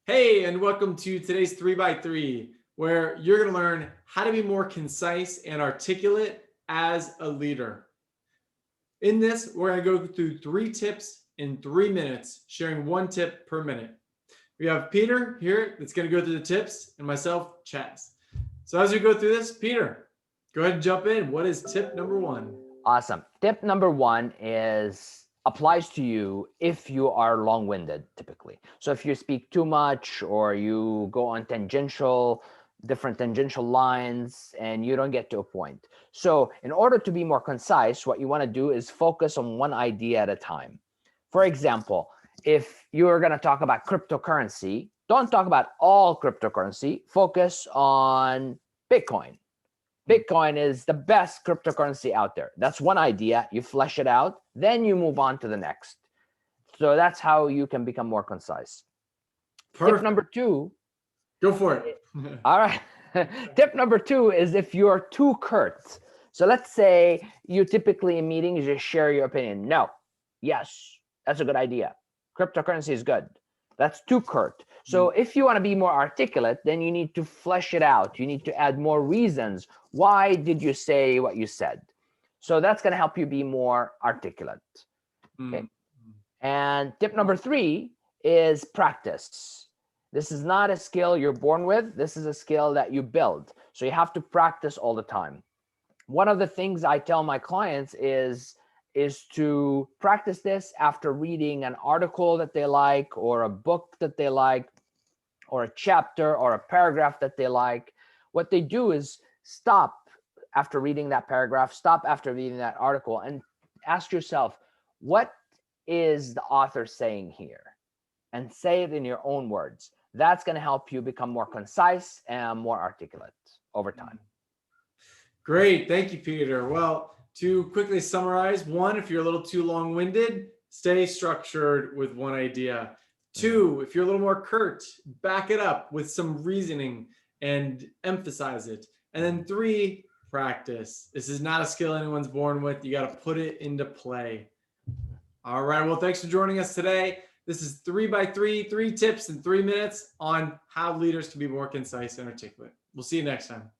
Hey, and welcome to today's 3x3, where you're going to learn how to be more concise and articulate as a leader. In this, we're going to go through 3 tips in 3 minutes, sharing 1 tip per minute. We have Peter here that's going to go through the tips, and myself, Chaz. So as we go through this, Peter, go ahead and jump in. What is tip number 1? Awesome. Tip number 1 applies to you if you are long-winded, typically. So if you speak too much or you go on different tangential lines and you don't get to a point. So in order to be more concise, what you want to do is focus on one idea at a time. For example, if you're going to talk about cryptocurrency, don't talk about all cryptocurrency. Focus on Bitcoin. Bitcoin is the best cryptocurrency out there. That's one idea. You flesh it out, then you move on to the next. So that's how you can become more concise. Perfect. Tip number 2. Go for it. All right. Tip number 2 is if you're too curt. So let's say you typically in meetings just share your opinion. No, yes, that's a good idea. Cryptocurrency is good. That's too curt. So if you want to be more articulate, then you need to flesh it out. You need to add more reasons. Why did you say what you said? So that's going to help you be more articulate. Okay. And tip number 3 is practice. This is not a skill you're born with. This is a skill that you build. So you have to practice all the time. One of the things I tell my clients is to practice this after reading an article that they like, or a book that they like, or a chapter or a paragraph that they like. What they do is stop after reading that paragraph, stop after reading that article, and ask yourself, what is the author saying here? And say it in your own words. That's going to help you become more concise and more articulate over time. Great. Thank you, Peter. Well, to quickly summarize, 1, if you're a little too long-winded, stay structured with one idea. 2, if you're a little more curt, back it up with some reasoning and emphasize it. And then 3, practice. This is not a skill anyone's born with. You got to put it into play. All right. Well, thanks for joining us today. This is 3x3, 3 tips in 3 minutes on how leaders can be more concise and articulate. We'll see you next time.